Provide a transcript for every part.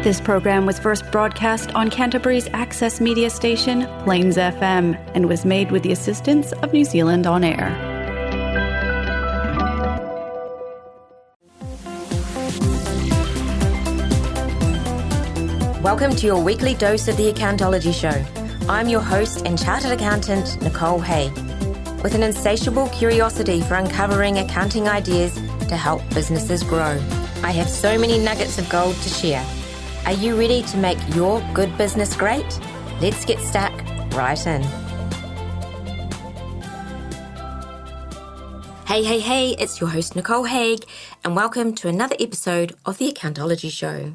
This program was first broadcast on Canterbury's access media station, Plains FM, and was made with the assistance of New Zealand On Air. Welcome to your weekly dose of the Accountology Show. I'm your host and chartered accountant, Nicole Haig, with an insatiable curiosity for uncovering accounting ideas to help businesses grow. I have so many nuggets of gold to share. Are you ready to make your good business great? Let's get stuck right in. Hey, it's your host Nicole Haig, and welcome to another episode of the Accountology Show.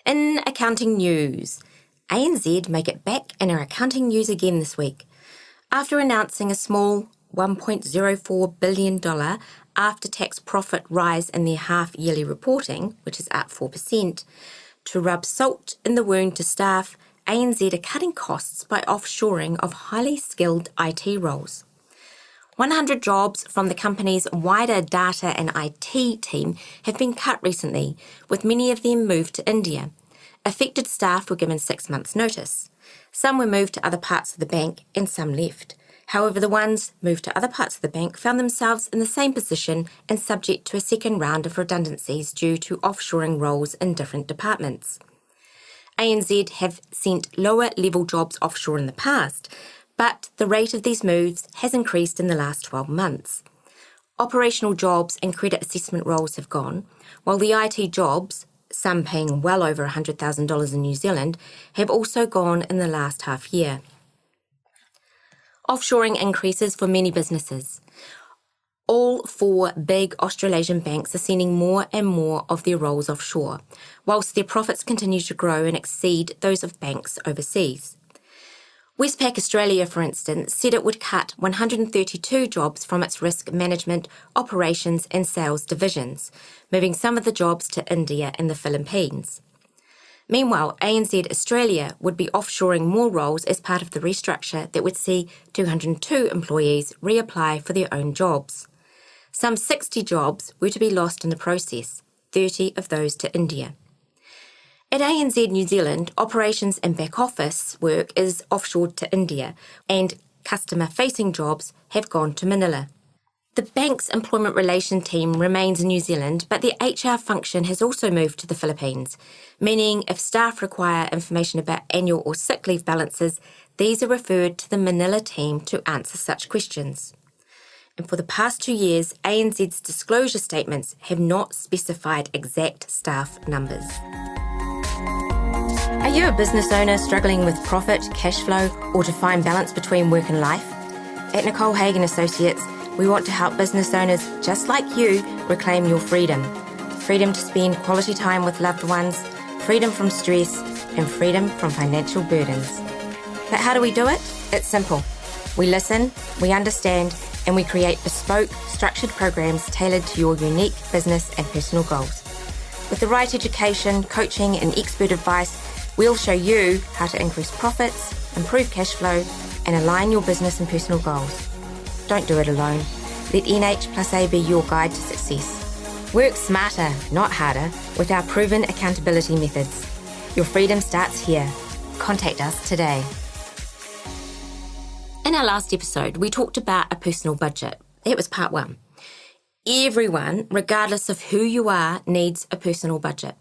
In accounting news, ANZ make it back in our accounting news again this week, after announcing a small $1.04 billion after-tax profit rise in their half-yearly reporting, which is up 4%, to rub salt in the wound to staff. ANZ are cutting costs by offshoring of highly skilled IT roles. 100 jobs from the company's wider data and IT team have been cut recently, with many of them moved to India. Affected staff were given 6 months' notice. Some were moved to other parts of the bank and some left. However, the ones moved to other parts of the bank found themselves in the same position and subject to a second round of redundancies due to offshoring roles in different departments. ANZ have sent lower-level jobs offshore in the past, but the rate of these moves has increased in the last 12 months. Operational jobs and credit assessment roles have gone, while the IT jobs, some paying well over $100,000 in New Zealand, have also gone in the last half year. Offshoring increases for many businesses. All 4 big Australasian banks are sending more and more of their roles offshore, whilst their profits continue to grow and exceed those of banks overseas. Westpac Australia, for instance, said it would cut 132 jobs from its risk management, operations and sales divisions, moving some of the jobs to India and the Philippines. Meanwhile, ANZ Australia would be offshoring more roles as part of the restructure that would see 202 employees reapply for their own jobs. Some 60 jobs were to be lost in the process, 30 of those to India. At ANZ New Zealand, operations and back office work is offshored to India, and customer-facing jobs have gone to Manila. The bank's employment relation team remains in New Zealand, but the HR function has also moved to the Philippines, meaning if staff require information about annual or sick leave balances, these are referred to the Manila team to answer such questions. And for the past 2 years, ANZ's disclosure statements have not specified exact staff numbers. Are you a business owner struggling with profit, cash flow, or to find balance between work and life? At Nicole Haig & Associates, we want to help business owners just like you reclaim your freedom. Freedom to spend quality time with loved ones, freedom from stress, and freedom from financial burdens. But how do we do it? It's simple. We listen, we understand, and we create bespoke, structured programs tailored to your unique business and personal goals. With the right education, coaching, and expert advice, we'll show you how to increase profits, improve cash flow, and align your business and personal goals. Don't do it alone. Let NH+A be your guide to success. Work smarter, not harder, with our proven accountability methods. Your freedom starts here. Contact us today. In our last episode, we talked about a personal budget. That was part 1. Everyone, regardless of who you are, needs a personal budget.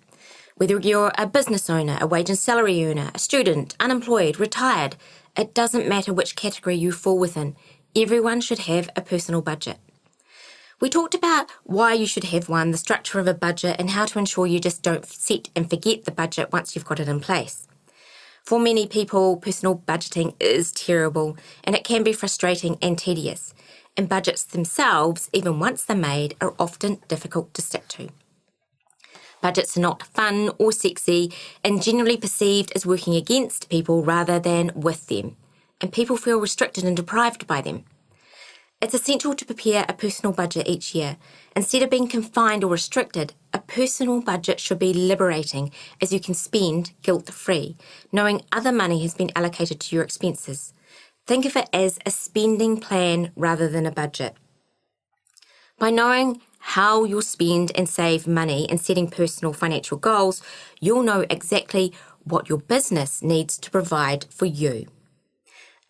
Whether you're a business owner, a wage and salary earner, a student, unemployed, retired, it doesn't matter which category you fall within. Everyone should have a personal budget. We talked about why you should have one, the structure of a budget, and how to ensure you just don't set and forget the budget once you've got it in place. For many people, personal budgeting is terrible, and it can be frustrating and tedious. And budgets themselves, even once they're made, are often difficult to stick to. Budgets are not fun or sexy and generally perceived as working against people rather than with them, and people feel restricted and deprived by them. It's essential to prepare a personal budget each year. Instead of being confined or restricted, a personal budget should be liberating as you can spend guilt-free, knowing other money has been allocated to your expenses. Think of it as a spending plan rather than a budget. By knowing how you'll spend and save money and setting personal financial goals, you'll know exactly what your business needs to provide for you.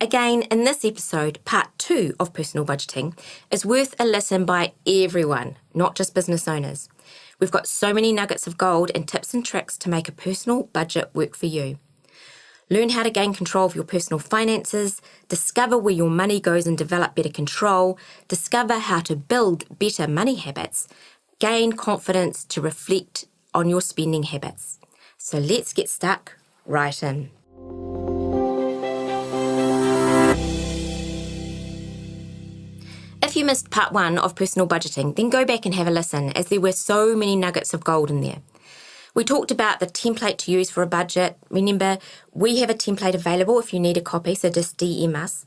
Again, in this episode, part 2 of personal budgeting is worth a listen by everyone, not just business owners. We've got so many nuggets of gold and tips and tricks to make a personal budget work for you. Learn how to gain control of your personal finances, discover where your money goes and develop better control, discover how to build better money habits, gain confidence to reflect on your spending habits. So let's get stuck right in. If you missed part 1 of personal budgeting, then go back and have a listen, as there were so many nuggets of gold in there. We talked about the template to use for a budget. Remember, we have a template available if you need a copy, so just DM us.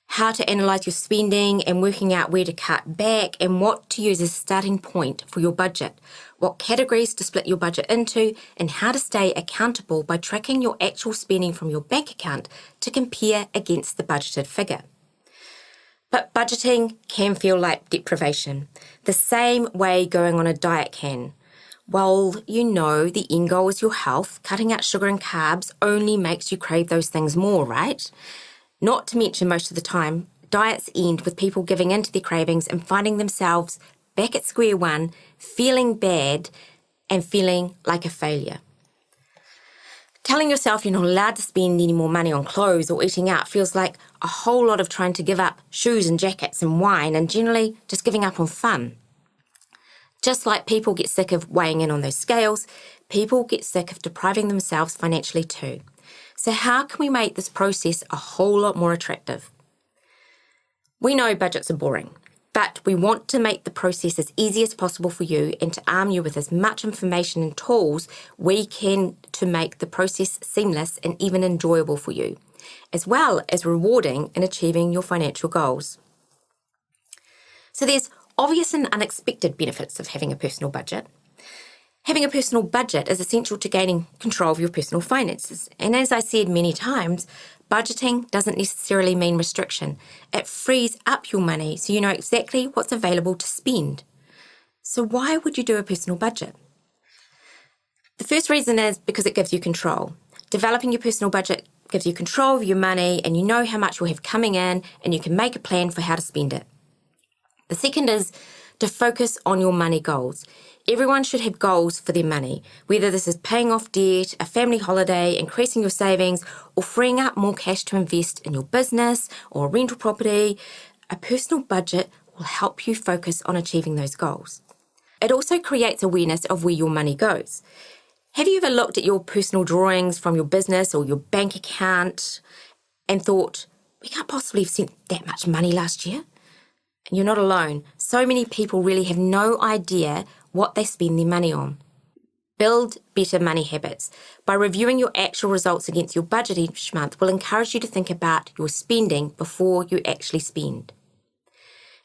How to analyse your spending and working out where to cut back and what to use as a starting point for your budget. What categories to split your budget into and how to stay accountable by tracking your actual spending from your bank account to compare against the budgeted figure. But budgeting can feel like deprivation, the same way going on a diet can. Well, you know the end goal is your health. Cutting out sugar and carbs only makes you crave those things more, right? Not to mention most of the time, diets end with people giving in to their cravings and finding themselves back at square one, feeling bad and feeling like a failure. Telling yourself you're not allowed to spend any more money on clothes or eating out feels like a whole lot of trying to give up shoes and jackets and wine and generally just giving up on fun. Just like people get sick of weighing in on those scales, people get sick of depriving themselves financially too. So how can we make this process a whole lot more attractive? We know budgets are boring, but we want to make the process as easy as possible for you and to arm you with as much information and tools we can to make the process seamless and even enjoyable for you, as well as rewarding in achieving your financial goals. So there's obvious and unexpected benefits of having a personal budget. Having a personal budget is essential to gaining control of your personal finances. And as I said many times, budgeting doesn't necessarily mean restriction. It frees up your money so you know exactly what's available to spend. So why would you do a personal budget? The first reason is because it gives you control. Developing your personal budget gives you control of your money and you know how much you'll have coming in and you can make a plan for how to spend it. The second is to focus on your money goals. Everyone should have goals for their money, whether this is paying off debt, a family holiday, increasing your savings, or freeing up more cash to invest in your business or a rental property. A personal budget will help you focus on achieving those goals. It also creates awareness of where your money goes. Have you ever looked at your personal drawings from your business or your bank account and thought, we can't possibly have spent that much money last year? And you're not alone. So many people really have no idea what they spend their money on. Build better money habits. By reviewing your actual results against your budget each month will encourage you to think about your spending before you actually spend.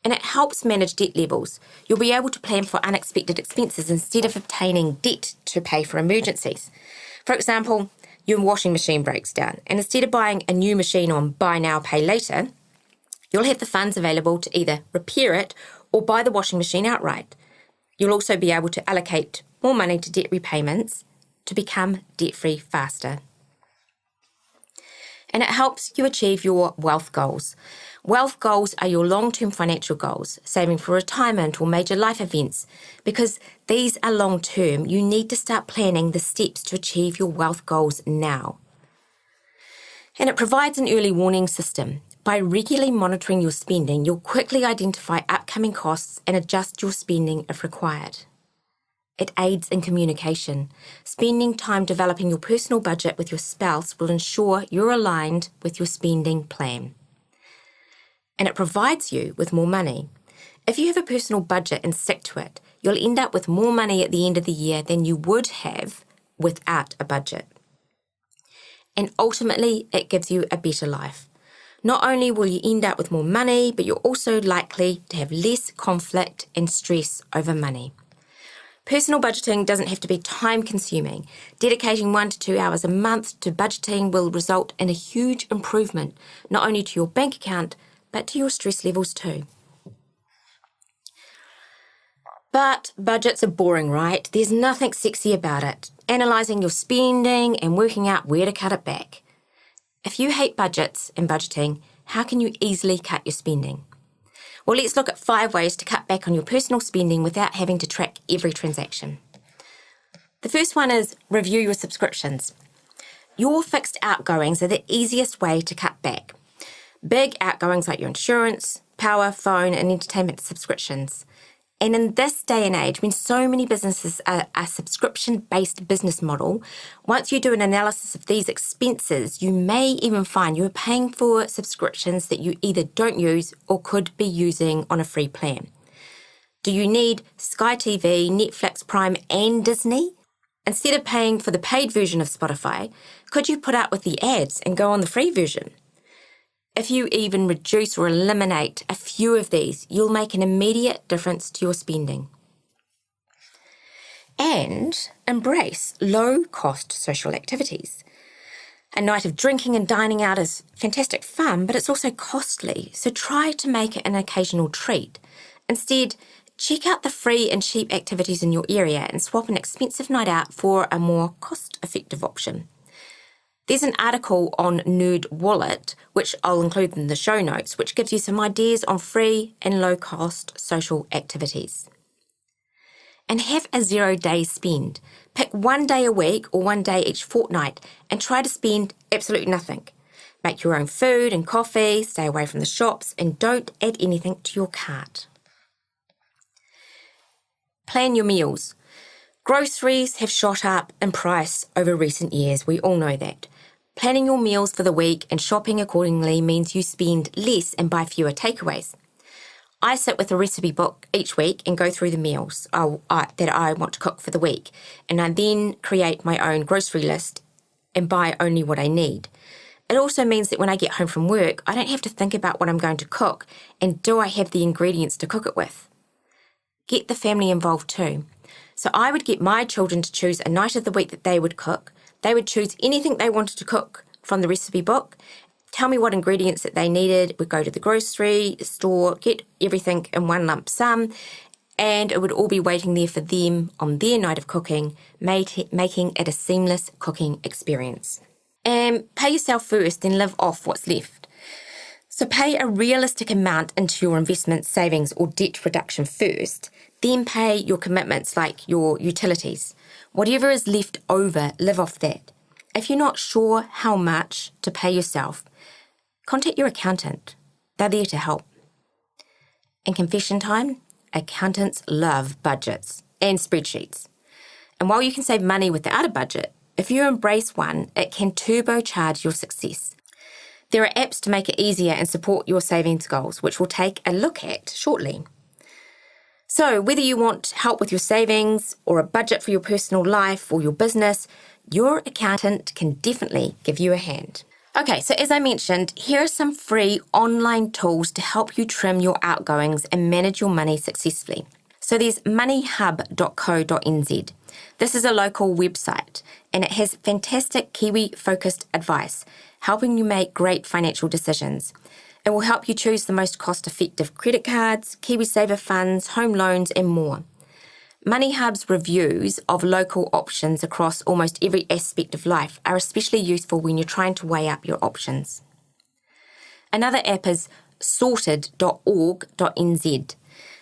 And it helps manage debt levels. You'll be able to plan for unexpected expenses instead of obtaining debt to pay for emergencies. For example, your washing machine breaks down, and instead of buying a new machine on buy now, pay later, you'll have the funds available to either repair it or buy the washing machine outright. You'll also be able to allocate more money to debt repayments to become debt-free faster. And it helps you achieve your wealth goals. Wealth goals are your long-term financial goals, saving for retirement or major life events. Because these are long-term, you need to start planning the steps to achieve your wealth goals now. And it provides an early warning system. By regularly monitoring your spending, you'll quickly identify upcoming costs and adjust your spending if required. It aids in communication. Spending time developing your personal budget with your spouse will ensure you're aligned with your spending plan. And it provides you with more money. If you have a personal budget and stick to it, you'll end up with more money at the end of the year than you would have without a budget. And ultimately, it gives you a better life. Not only will you end up with more money, but you're also likely to have less conflict and stress over money. Personal budgeting doesn't have to be time-consuming. Dedicating 1 to 2 hours a month to budgeting will result in a huge improvement, not only to your bank account, but to your stress levels too. But budgets are boring, right? There's nothing sexy about it. Analysing your spending and working out where to cut it back. If you hate budgets and budgeting, how can you easily cut your spending? Well, let's look at 5 ways to cut back on your personal spending without having to track every transaction. The first one is review your subscriptions. Your fixed outgoings are the easiest way to cut back. Big outgoings like your insurance, power, phone, and entertainment subscriptions. And in this day and age, when so many businesses are a subscription-based business model, once you do an analysis of these expenses, you may even find you're paying for subscriptions that you either don't use or could be using on a free plan. Do you need Sky TV, Netflix, Prime, and Disney? Instead of paying for the paid version of Spotify, could you put up with the ads and go on the free version? If you even reduce or eliminate a few of these, you'll make an immediate difference to your spending. And embrace low-cost social activities. A night of drinking and dining out is fantastic fun, but it's also costly, so try to make it an occasional treat. Instead, check out the free and cheap activities in your area and swap an expensive night out for a more cost-effective option. There's an article on Nerd Wallet, which I'll include in the show notes, which gives you some ideas on free and low-cost social activities. And have a 0-day spend. Pick 1 day a week or 1 day each fortnight and try to spend absolutely nothing. Make your own food and coffee, stay away from the shops, and don't add anything to your cart. Plan your meals. Groceries have shot up in price over recent years, we all know that. Planning your meals for the week and shopping accordingly means you spend less and buy fewer takeaways. I sit with a recipe book each week and go through the meals that I want to cook for the week, and I then create my own grocery list and buy only what I need. It also means that when I get home from work, I don't have to think about what I'm going to cook and do I have the ingredients to cook it with. Get the family involved too. So I would get my children to choose a night of the week that they would cook. They would choose anything they wanted to cook from the recipe book, tell me what ingredients that they needed. We'd go to the grocery store, get everything in one lump sum, and it would all be waiting there for them on their night of cooking, making it a seamless cooking experience. And pay yourself first, then live off what's left. So pay a realistic amount into your investment savings or debt reduction first, then pay your commitments like your utilities. Whatever is left over, live off that. If you're not sure how much to pay yourself, contact your accountant. They're there to help. And confession time, accountants love budgets and spreadsheets. And while you can save money without a budget, if you embrace one, it can turbocharge your success. There are apps to make it easier and support your savings goals, which we'll take a look at shortly. So whether you want help with your savings or a budget for your personal life or your business, your accountant can definitely give you a hand. Okay, so as I mentioned, here are some free online tools to help you trim your outgoings and manage your money successfully. So there's moneyhub.co.nz. This is a local website and it has fantastic Kiwi-focused advice, helping you make great financial decisions. It will help you choose the most cost-effective credit cards, KiwiSaver funds, home loans, and more. MoneyHub's reviews of local options across almost every aspect of life are especially useful when you're trying to weigh up your options. Another app is sorted.org.nz.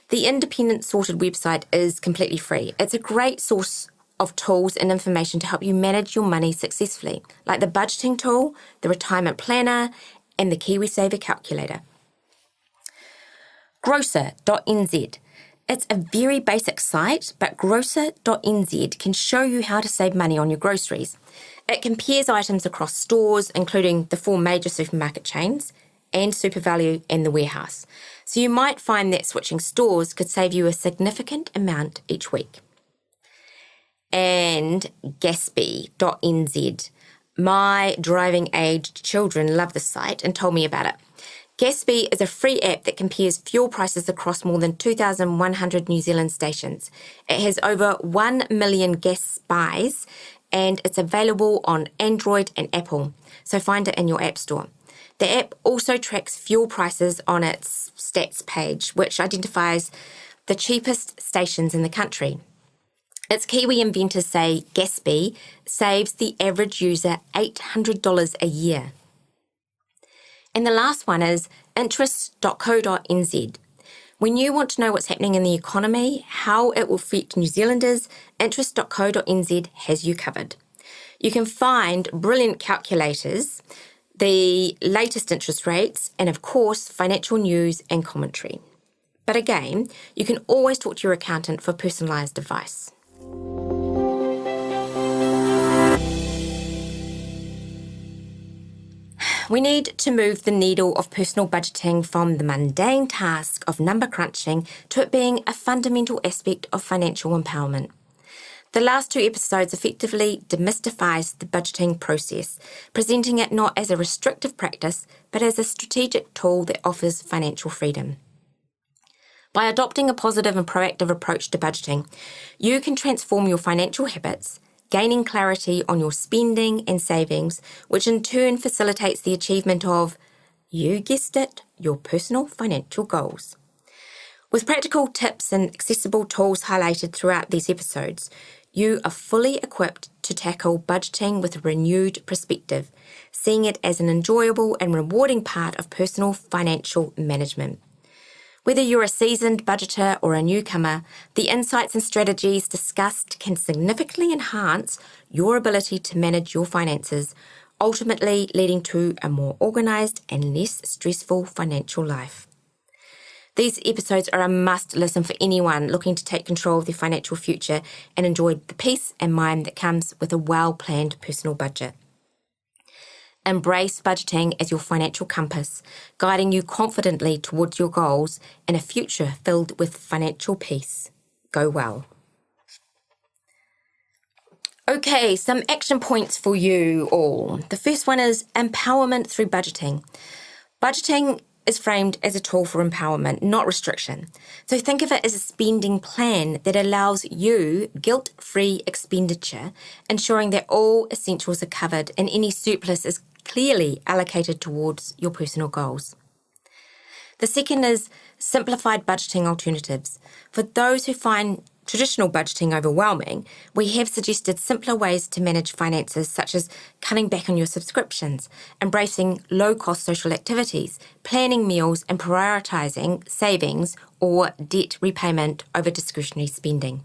The independent Sorted website is completely free. It's a great source of tools and information to help you manage your money successfully, like the budgeting tool, the retirement planner, and the KiwiSaver calculator. Grocer.nz. It's a very basic site, but Grocer.nz can show you how to save money on your groceries. It compares items across stores, including the 4 major supermarket chains, and SuperValu and The Warehouse. So you might find that switching stores could save you a significant amount each week. And Gatsby.nz. My driving-aged children love this site and told me about it. Gatsby is a free app that compares fuel prices across more than 2,100 New Zealand stations. It has over 1 million gas buys and it's available on Android and Apple, so find it in your app store. The app also tracks fuel prices on its stats page, which identifies the cheapest stations in the country. Its Kiwi inventors say Gatsby saves the average user $800 a year. And the last one is interest.co.nz. When you want to know what's happening in the economy, how it will affect New Zealanders, interest.co.nz has you covered. You can find brilliant calculators, the latest interest rates, and of course, financial news and commentary. But again, you can always talk to your accountant for personalised advice. We need to move the needle of personal budgeting from the mundane task of number crunching to it being a fundamental aspect of financial empowerment. The last 2 episodes effectively demystifies the budgeting process, presenting it not as a restrictive practice, but as a strategic tool that offers financial freedom. By adopting a positive and proactive approach to budgeting, you can transform your financial habits, gaining clarity on your spending and savings, which in turn facilitates the achievement of, you guessed it, your personal financial goals. With practical tips and accessible tools highlighted throughout these episodes, you are fully equipped to tackle budgeting with a renewed perspective, seeing it as an enjoyable and rewarding part of personal financial management. Whether you're a seasoned budgeter or a newcomer, the insights and strategies discussed can significantly enhance your ability to manage your finances, ultimately leading to a more organised and less stressful financial life. These episodes are a must listen for anyone looking to take control of their financial future and enjoy the peace and mind that comes with a well-planned personal budget. Embrace budgeting as your financial compass, guiding you confidently towards your goals and a future filled with financial peace. Go well. Okay, some action points for you all. The first one is empowerment through budgeting. Budgeting is framed as a tool for empowerment, not restriction. So think of it as a spending plan that allows you guilt-free expenditure, ensuring that all essentials are covered and any surplus is clearly allocated towards your personal goals. The second is simplified budgeting alternatives. For those who find traditional budgeting overwhelming, we have suggested simpler ways to manage finances, such as cutting back on your subscriptions, embracing low-cost social activities, planning meals, and prioritising savings or debt repayment over discretionary spending.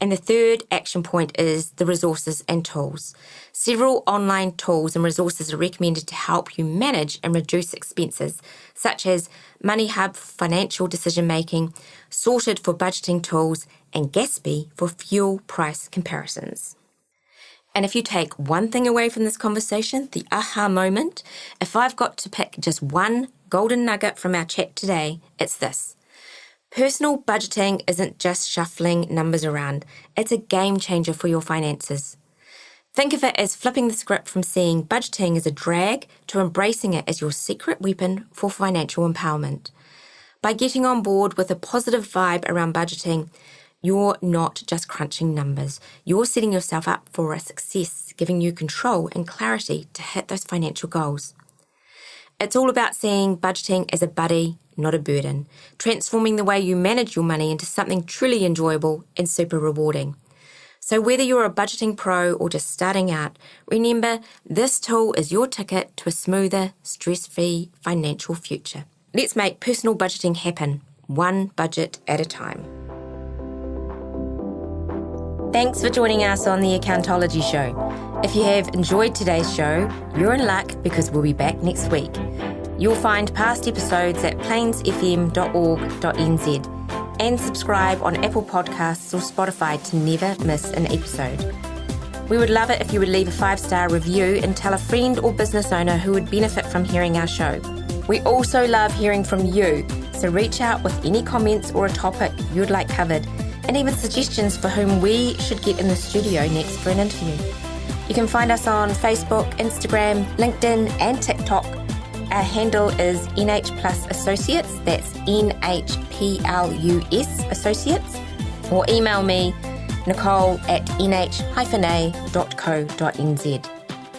And the third action point is the resources and tools. Several online tools and resources are recommended to help you manage and reduce expenses, such as Money Hub for financial decision-making, Sorted for budgeting tools, and Gatsby for fuel price comparisons. And if you take one thing away from this conversation, the aha moment, if I've got to pick just one golden nugget from our chat today, it's this. Personal budgeting isn't just shuffling numbers around, it's a game changer for your finances. Think of it as flipping the script from seeing budgeting as a drag to embracing it as your secret weapon for financial empowerment. By getting on board with a positive vibe around budgeting, you're not just crunching numbers, you're setting yourself up for a success, giving you control and clarity to hit those financial goals. It's all about seeing budgeting as a buddy, not a burden, transforming the way you manage your money into something truly enjoyable and super rewarding. So whether you're a budgeting pro or just starting out, remember this tool is your ticket to a smoother, stress-free financial future. Let's make personal budgeting happen, one budget at a time. Thanks for joining us on the Accountology Show. If you have enjoyed today's show, you're in luck because we'll be back next week. You'll find past episodes at plainsfm.org.nz and subscribe on Apple Podcasts or Spotify to never miss an episode. We would love it if you would leave a 5-star review and tell a friend or business owner who would benefit from hearing our show. We also love hearing from you, so reach out with any comments or a topic you'd like covered, and even suggestions for whom we should get in the studio next for an interview. You can find us on Facebook, Instagram, LinkedIn, and TikTok. Our handle is NH Plus Associates, that's NHPLUS Associates, or email me, nicole@nh-a.co.nz.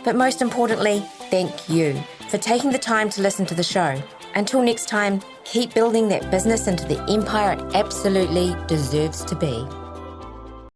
But most importantly, thank you for taking the time to listen to the show. Until next time, keep building that business into the empire it absolutely deserves to be.